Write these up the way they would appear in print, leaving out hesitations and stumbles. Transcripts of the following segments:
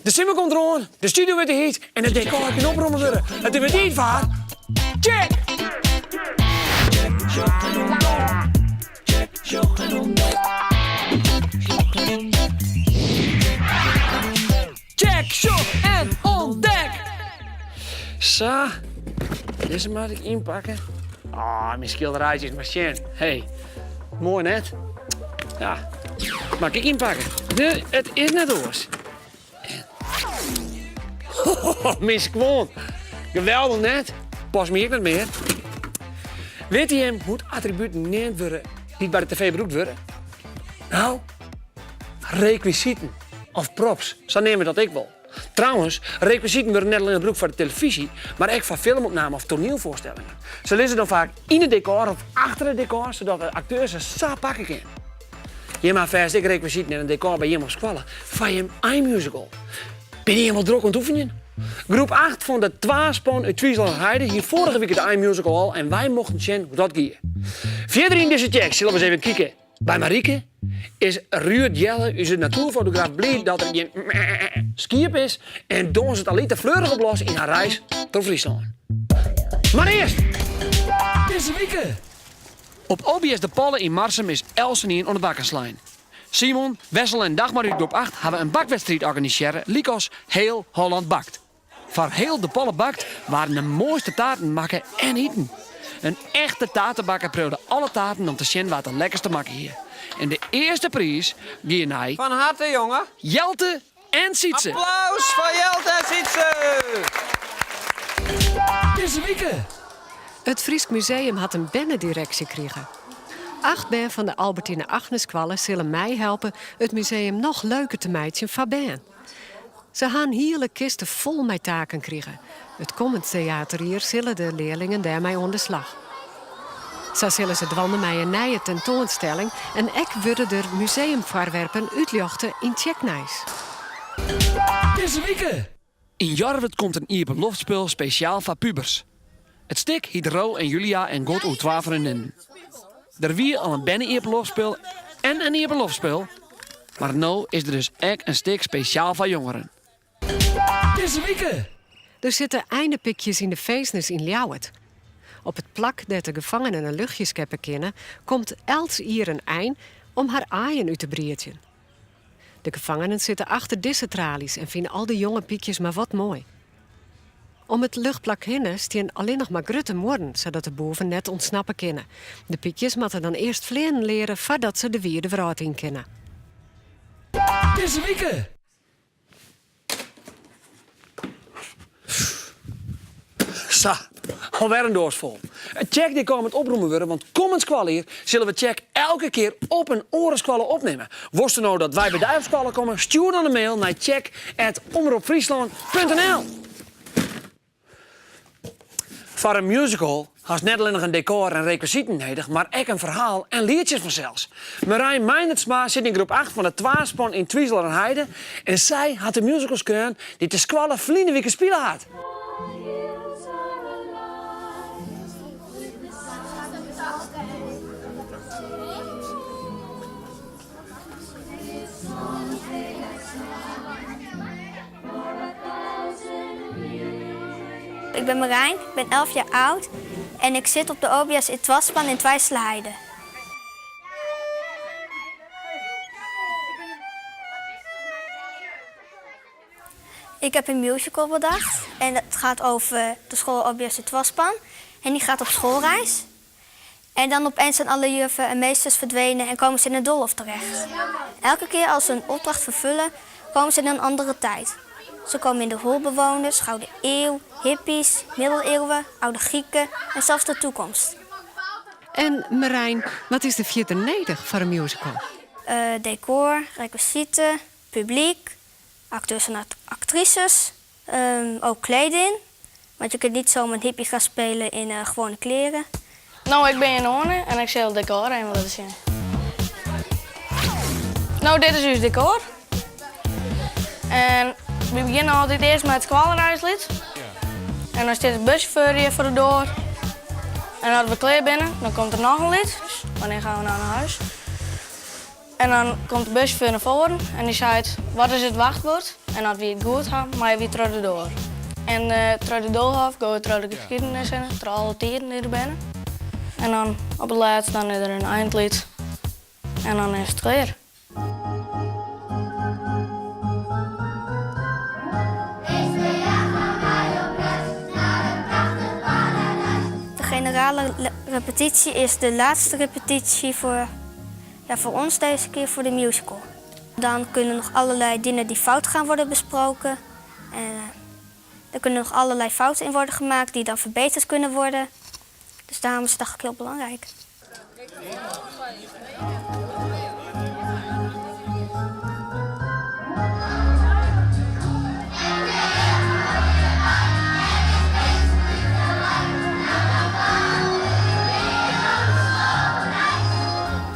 De simmer komt eraan, de studio wordt heet en het decor kan opruimen worden. Het is niet waar. Check! Check, shop en ontdek! Zo, deze moet ik inpakken. Mijn schilderijtje is maar schijn. Hey, mooi net. Ja, mag ik inpakken? Nee, het is net oors. Mis gewoon. Geweldig net. Pas me ik niet meer. Weet je hem hoe het attribuut niet worden, niet bij de tv beroemd worden? Nou, requisieten of props. Zo nemen dat ik wel. Trouwens, requisieten worden net alleen gebruikt voor de televisie, maar ook voor filmopnamen of toneelvoorstellingen. Ze lezen dan vaak in het decor of achter het decor, zodat de acteurs ze zo pakken kunnen. Je maar vast ik requisieten in een decor bij iemand squallen van je iMusical. Ben je helemaal druk aan het oefenen? Groep 8 van de Twaaspan uit Twieseler Heide hier vorige week de iMusical al en wij mochten zien hoe dat ging. Verder in deze check zullen we eens even kijken. Bij Marieke is Ruud Jelle, onze natuurfotograaf, blij dat er geen skip is en doen ze het al niet te fleurig op los in haar reis door Friesland. Maar eerst, deze week. Op OBS de Pollen in Marsum is Elsenien aan de bakkerslijn. Simon, Wessel en Dagmar uit groep 8 hebben een bakwedstrijd organiseren, Likos Heel Holland Bakt. Voor heel de Pollen Bakt waren de mooiste taarten maken en eten. Een echte taartenbakker proefde alle taarten om te zien wat het lekkerste maken hier. En de eerste prijs ging naar Van harte, jongen. Jelte en Sietse. Applaus voor Jelte en Sietse. Deze week. Het Fries Museum had een bennendirectie gekregen. 8 ben van de Albertine Agneskwallen zullen mij helpen het museum nog leuker te maken van ben. Ze gaan hele kisten vol met taken krijgen. Het komend theater hier zullen de leerlingen daarmee aan de slag. Zo zullen ze dwanden met een nieuwe tentoonstelling en ik worden er museumvoorwerpen uitlichten in Tjeknijs. Deze week. In Jarwert komt een Iepenloftspul speciaal voor pubers. Het stik hiet Ro en Julia en God uit 12 vriendinnen. Er wie al een Iepenloftspul en een Iepenloftspul. Maar nu is er dus ook een stik speciaal voor jongeren. Deze week. Er zitten eindepikjes in de feestnis in Ljouwert. Op het plak dat de gevangenen een luchtjeskeppen kennen, komt Els hier een eind om haar aaien uit te brieën. De gevangenen zitten achter deze tralies en vinden al die jonge piekjes maar wat mooi. Om het luchtplak heen staan alleen nog maar grutte moorden, zodat de boven net ontsnappen kunnen. De piekjes moeten dan eerst vleeren leren voordat ze de wierde vrouw in kennen. Deze week. Zo, alweer een doos vol. Check die kan met oproemen worden, want komend squal hier zullen we check elke keer op een orensquallen opnemen. Worst nou dat wij bij de squallen komen, stuur dan een mail naar check@omroepfriesland.nl. Voor een musical had net alleen nog een decor en requisieten nodig, maar ook een verhaal en liedjes vanzelfs. Marijn Meinertsma zit in groep 8 van de Twaaspan in Twieseler en Heide en zij had de musicals kunnen die de squallen vliende weken spelen had. Ik ben Marijn, ik ben 11 jaar oud en ik zit op de OBS in Twaaspan in Twijsselheide. Ik heb een musical bedacht en het gaat over de school OBS in Twaaspan. En die gaat op schoolreis. En dan opeens zijn alle juffen en meesters verdwenen en komen ze in een doolhof terecht. Elke keer als ze een opdracht vervullen, komen ze in een andere tijd. Ze komen in de holbewoners, Gouden Eeuw, hippies, middeleeuwen, oude Grieken en zelfs de toekomst. En Marijn, wat is de vierde nodig voor een musical? Decor, requisieten, publiek, acteurs en actrices, ook kleding. Want je kunt niet zomaar een hippie gaan spelen in gewone kleren. Nou, ik ben Janone en ik zal het decor even laten zien. Nou, dit is ons decor. En we beginnen altijd eerst met het kwallenreislied. En dan staat het buschauffeur hier voor de deur. En als we klaar binnen, dan komt er nog een lied. Wanneer gaan we nou naar huis? En dan komt de buschauffeur naar voren en die zei: wat is het wachtwoord? En als we het goed hebben, maar we terug de door. En terug de door gaan we terug de geschiedenis in, terug alle tijden die er binnen. En dan op het laatst dan is er een eindlied. En dan is het weer. De generale repetitie is de laatste repetitie voor ons deze keer voor de musical. Dan kunnen nog allerlei dingen die fout gaan worden besproken. En er kunnen nog allerlei fouten in worden gemaakt die dan verbeterd kunnen worden. Dus daarom is het eigenlijk heel belangrijk.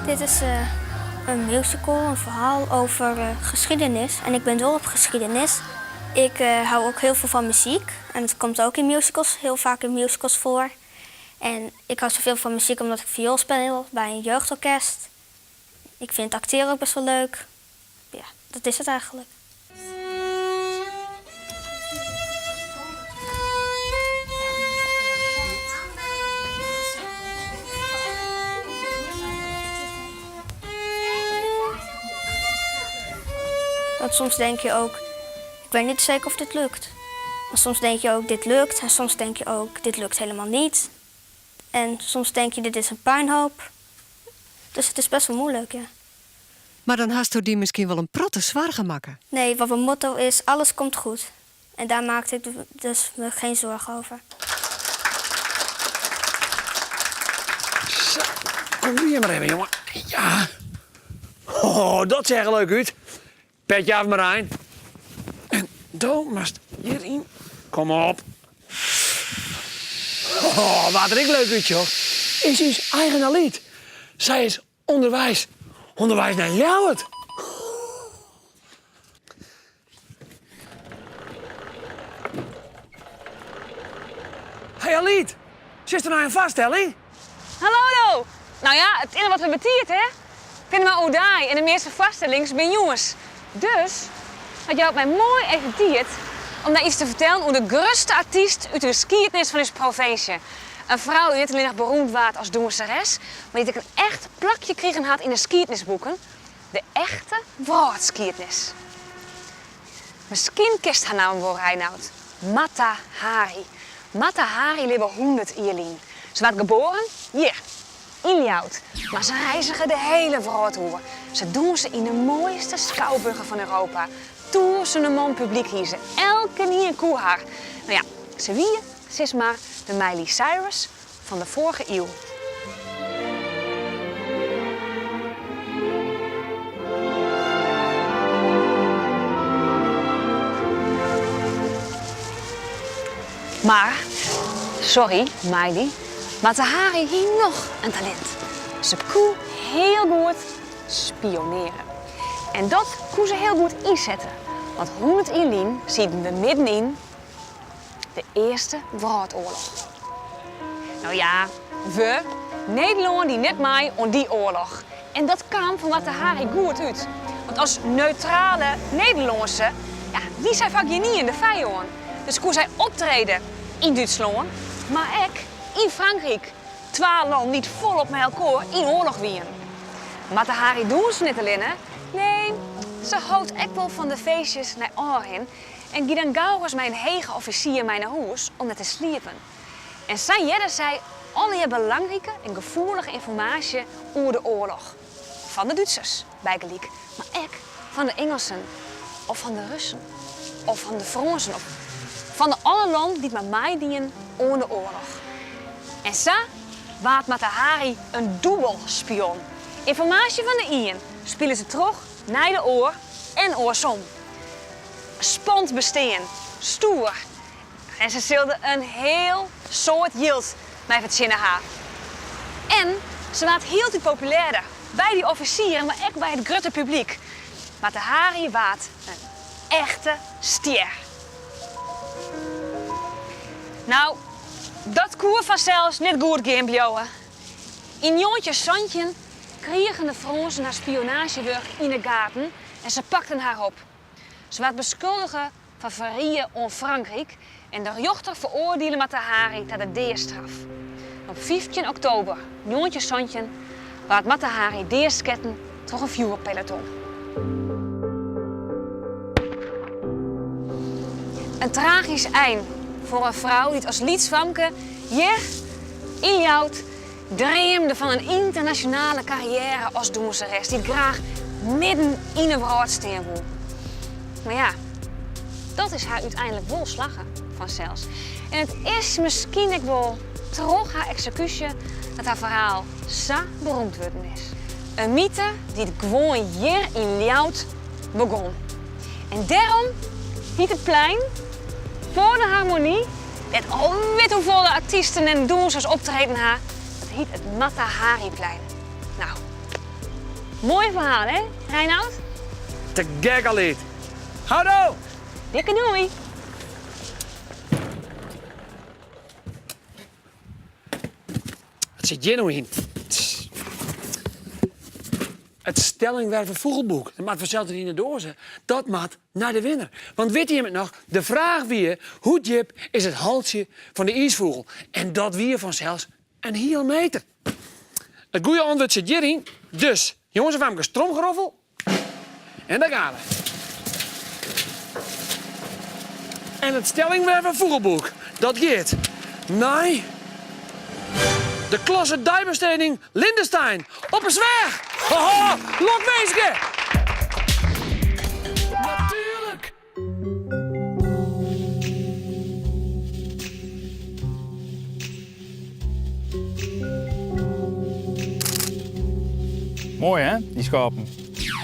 Dit is een musical, een verhaal over geschiedenis. En ik ben dol op geschiedenis. Ik hou ook heel veel van muziek. En het komt ook in musicals, heel vaak in musicals voor. En ik hou zoveel van muziek omdat ik viool speel bij een jeugdorkest. Ik vind acteren ook best wel leuk. Ja, dat is het eigenlijk. Want soms denk je ook, ik weet niet zeker of dit lukt. Maar soms denk je ook, dit lukt. En soms denk je ook, dit lukt helemaal niet. En soms denk je, dit is een puinhoop. Dus het is best wel moeilijk, ja. Maar dan hast u die misschien wel een protte zwaar gemakken. Nee, wat mijn motto is, alles komt goed. En daar maakte ik dus me geen zorgen over. Zo, kom hier maar even, jongen. Ja. Oh, dat zag er leuk uit. Petje af, Marijn. En dan moest hierin. Kom op. Oh, wat er ik leuk uit, joh. Is uw eigen lied. Zij is onderwijs. Onderwijs naar jou het. Hey, Aliet. Zit er nou een vaststelling? Hallo! Nou ja, het enige wat we betiert, hè? Vinden we Oudai en de meeste vaststellingen zijn jongens. Dus had jij mij mooi even tiert om daar iets te vertellen over de grootste artiest uit de geschiedenis van deze provincie. Een vrouw die niet alleen nog beroemd was als danseres, maar die een echt plakje kregen had in de geschiedenisboeken. De echte woordgeschiedenis. Misschien kist haar naam wel Reinoud. Mata Hari. Mata Hari leefde 100 jaar lang. Ze werd geboren hier, in Ljouwert. Maar ze reizigen de hele wereld over. Ze doen ze in de mooiste schouwburgen van Europa. Toen ze een man publiek hiezen. Elke nie een koe haar. Nou ja, ze wie, ze is maar de Miley Cyrus van de vorige eeuw. Maar, sorry Miley, maar de Hari hier nog een talent. Ze kon heel goed spioneren. En dat kon ze heel goed inzetten. Want 100 jaar lang zitten we middenin de Eerste Wereldoorlog. Nou ja, we, Nederland die net mij om die oorlog. En dat kwam van wat de Hari goed uit. Want als neutrale Nederlandse, ja, die zijn vaak hier niet in de vijand. Dus kon zij optreden in Duitsland, maar ook in Frankrijk. 2 landen niet volop met elkaar in oorlog wieren. Maar de Hari doen ze niet alleen, hè? Nee, ze houdt echt wel van de feestjes naar oren en gaat dan gauw eens met een hege officier naar huis om net te sliepen. En zijn jedden zij alle belangrijke en gevoelige informatie over de oorlog. Van de Duitsers, bij gelijk, maar ook van de Engelsen, of van de Russen, of van de Fransen, of van de alle landen die met mij dienen onder de oorlog. En zo waart met de Hari een dubbelspion. Informatie van de ien spelen ze terug naar de oor en oorsom. Spant besteen, stoer. En ze zullen een heel soort jild mij verzinnen haar. En ze waart heel te populair bij die officieren, maar ook bij het grote publiek. Maar de Hari waart een echte stier. Nou, dat koer vanzelfs niet goed gaan, jongen. In Joontje Santje kregen de Fransen haar spionagewerk in de gaten en ze pakten haar op. Ze werd beschuldigd van verrieën aan Frankrijk en de rechter veroordeelde Mata-Hari tot de deerstraf. Op 15 oktober, 1917, werd Mata-Hari deersketten door een vuurpeloton. Een tragisch eind voor een vrouw die als liedzwamke hier in Ljouwert droomde van een internationale carrière als danseres die graag midden in een wereld staan wil. Maar ja, dat is haar uiteindelijk wel slagen vanzelfs. En het is misschien ook wel terug haar executie dat haar verhaal zo beroemd geworden is. Een mythe die gewoon hier in Ljouwert begon. En daarom heet het plein voor de harmonie, met al weet hoeveel artiesten en dansers optreden haar, dat heet het Mata-Hari-plein. Nou, mooi verhaal hè, Reinoud? Te gek al niet. Houdo! Dikke doei! Het zit hier nou in. Het stellingwerven vogelboek, dat maakt vanzelf in de dozen. Dat maakt naar de winnaar. Want weet je het nog? De vraag wie hoe diep is het halsje van de ijsvogel? En dat wie vanzelfs een heel meter. Het goede antwoord zit hierin. Dus, jongens en famkes, tromgeroffel. En daar gaan we. En het stellingwerven vogelboek, dat gaat. Nee. De Klosse Dijbesteding Lindestein op een zwerg. Haha, lokweesje. Natuurlijk. Mooi hè, die schapen.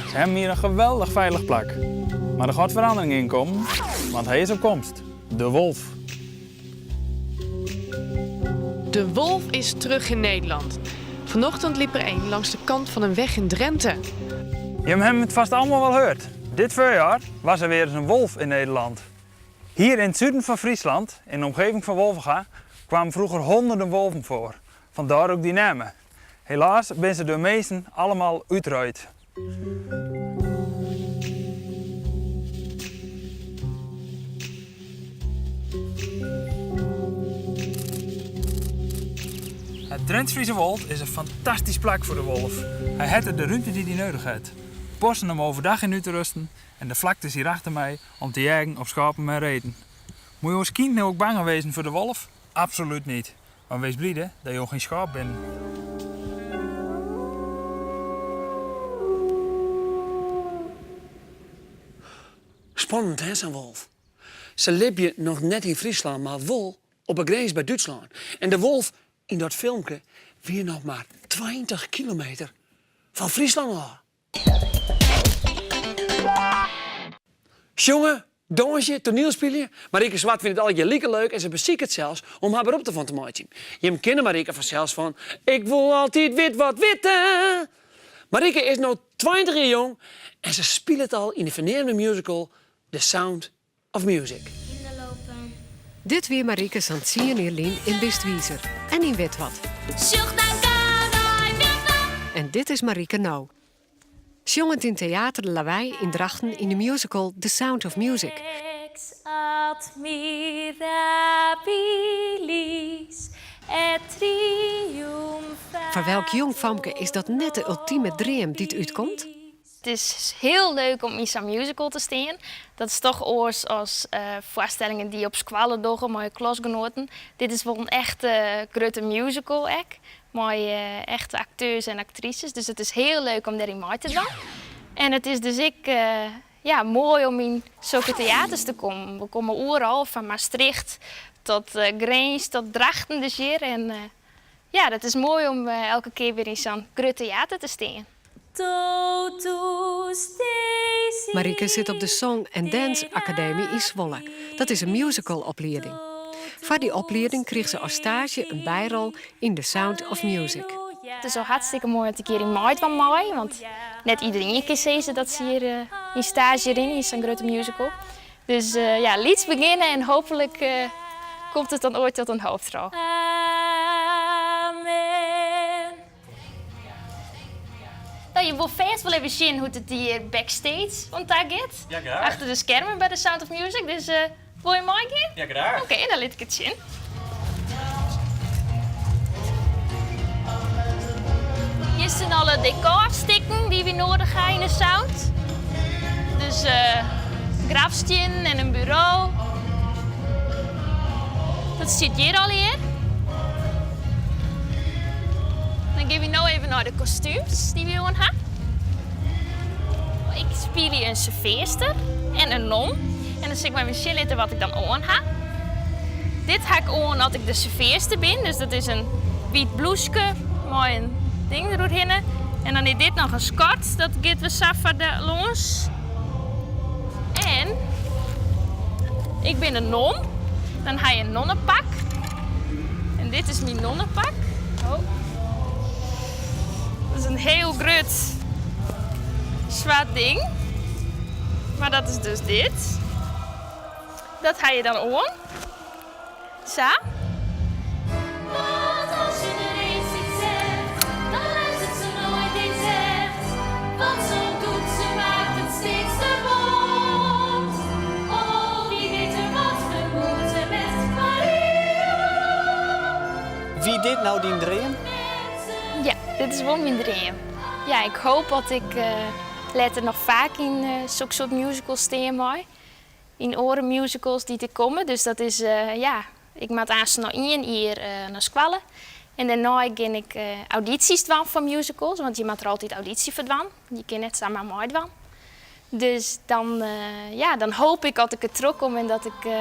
Ze hebben hier een geweldig veilig plak. Maar er gaat verandering in komen, want hij is op komst. De wolf. De wolf is terug in Nederland. Vanochtend liep er een langs de kant van een weg in Drenthe. Je hebt het vast allemaal wel gehoord. Dit voorjaar was er weer eens een wolf in Nederland. Hier in het zuiden van Friesland, in de omgeving van Wolvenga, kwamen vroeger honderden wolven voor. Vandaar ook die namen. Helaas zijn ze door meesten allemaal uitgeroeid. Het Drents-Friese wold is een fantastisch plek voor de wolf. Hij heeft de ruimte die hij nodig heeft. Posten om overdag in uit te rusten en de vlaktes hier achter mij om te jagen op schapen met reten. Moet je als kind nou ook bang wezen voor de wolf? Absoluut niet. Maar wees blij dat je ook geen schaap bent. Spannend hè, zo'n wolf. Ze leef je nog net in Friesland, maar wel op een grens bij Duitsland. En de wolf in dat filmpje weer nog maar 20 kilometer van Friesland af. Jongen, dansje, toneelspelen. Marieke Zwart vindt het altijd lieke leuk en ze beziekt het zelfs om haar beroep ervan te maken. Je hem kennen Marieke vanzelfs van, ik wil altijd wit wat witte. Marieke is nu 20 jaar jong en ze speelt het al in de verneemde musical The Sound of Music. Dit weer Marieke aan het zien in Bistwieser en in Witwat. En dit is Marieke nou. Zongend in Theater de Lawaai in Drachten in de musical The Sound of Music. Voor welk jong famke is dat net de ultieme droom die het uitkomt? Het is heel leuk om in zo'n musical te staan. Dat is toch oors als voorstellingen die op squallen doen met klasgenoten. Dit is wel een echte grote musical, met echte acteurs en actrices. Dus het is heel leuk om daarin mee te doen. En het is dus mooi om in zulke theaters te komen. We komen overal, van Maastricht tot Grens tot Drachten dus hier. En dat is mooi om elke keer weer in zo'n groot theater te staan. Marieke zit op de Song and Dance Academie in Zwolle. Dat is een musicalopleiding. Voor die opleiding kreeg ze als stage een bijrol in The Sound of Music. Het is wel hartstikke mooi dat ik hier in maart van mij, want net iedereen kan zeggen dat ze hier in stage erin is, zo'n grote musical. Dus lieds beginnen en hopelijk komt het dan ooit tot een hoofdrol. je wil vast wel even zien hoe het hier backstage vandaag gaat. Ja, graag. Achter de schermen bij The Sound of Music. Dus wil je mooi gaan? Ja, graag. Oké, dan laat ik het zien. Hier zijn alle decorstikken die we nodig hebben in de sound. Dus grafstien en een bureau. Dat zit hier al hier. Dan gaan we nu even naar de kostuums die we aan hebben. Ik speel hier een serveerster en een non. En dan zeg ik maar even laten wat ik dan aan heb. Dit ga ik aan als ik de serveerster ben. Dus dat is een wit blouseje met een ding erdoorheen. En dan is dit nog een skort. Dat gaat we samen de los. En ik ben een non. Dan ga je een nonnenpak. En dit is mijn nonnenpak. Oh. Dat is een heel groot zwart ding. Maar dat is dus dit. Dat ga je dan aan. Zo. Want als je er eens iets zegt, dan luistert ze nooit eens echt. Want zo doet ze, maakt het steeds te bond. Oh, wie weet er wat we moeten met Maria. Wie dit nou die dream? Ja, dit is wel mijn droom. Ja, ik hoop dat ik later nog vaak in zo'n soort musicals staan mag. In oren musicals die te komen. Dus dat is, ik maak eerst nog 1 uur naar school. En daarna ga ik audities doen voor musicals. Want je maakt er altijd auditie voor doen. Je kan net samen met mij doen. Dus dan, dan hoop ik dat ik het terugkom en dat ik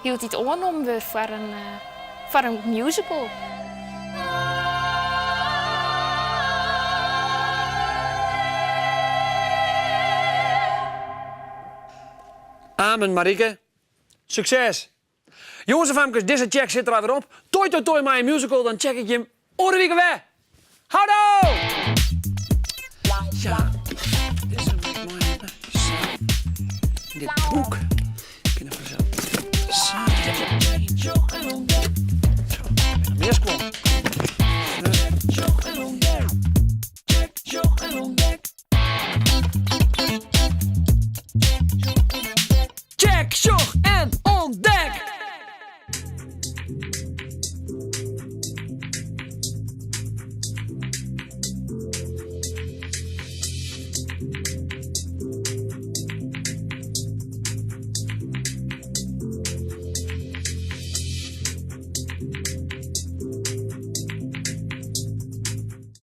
heel iets aangenomen word voor een musical. Amen, Marieke. Succes. Jongens en famkes, deze check zit er weer op. Toi maar een musical, dan check ik je hem over de week weer. Houdo! Ja, dit is een mooi. Dit boek.